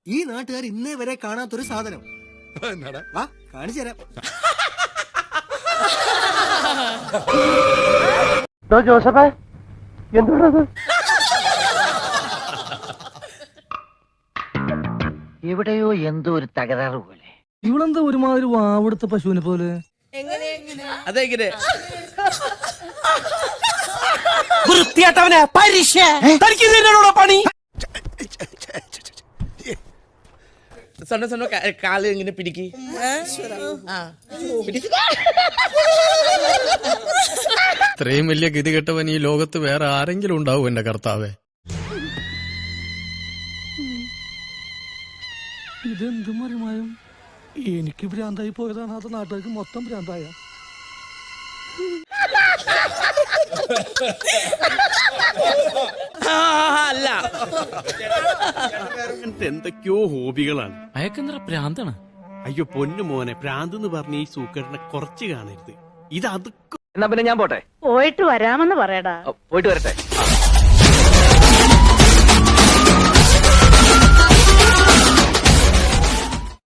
ഈ നാട്ടുകാർ ഇന്നേ വരെ കാണാത്തൊരു സാധനം. വാ കാണിച്ചു തരാം. ജോസഫേ, എന്താണത്? എവിടെയോ എന്തോ ഒരു തകരാറ് പോലെ. ഇവളെന്താ ഒരുമാതിരി വാവെടുത്ത പശുവിനെ പോലെ? അതെങ്ങനെ? വൃത്തിയാട്ടവനെ പരിശ പണി. സ്വന്തം സ്വന്തം കാല് ഇങ്ങനെ പിടിക്ക്. ഇത്രയും വലിയ ഗതികെട്ടവൻ ഈ ലോകത്ത് വേറെ ആരെങ്കിലും ഉണ്ടാവും എന്റെ കർത്താവേ. ഇതെന്ത് മറിമായും? എനിക്ക് ഭ്രാന്തായി പോയതാണ്, അത് നാട്ടുകാർക്ക് മൊത്തം ഭ്രാന്തായ. അല്ല, എന്തൊക്കെയോ ഹോബികളാണ്. അയക്കെന്തറ പ്രാന്താണ്? അയ്യോ പൊന്നു മോനെ, പ്രാന്ത് എന്ന് പറഞ്ഞ ഈ സൂക്കറിനെ കുറച്ച് കാണരുത്. ഇത് അത് എന്നാ പിന്നെ ഞാൻ പോട്ടെ. പോയിട്ട് വരാമെന്ന് പറയടാ. പോയിട്ട് വരട്ടെ.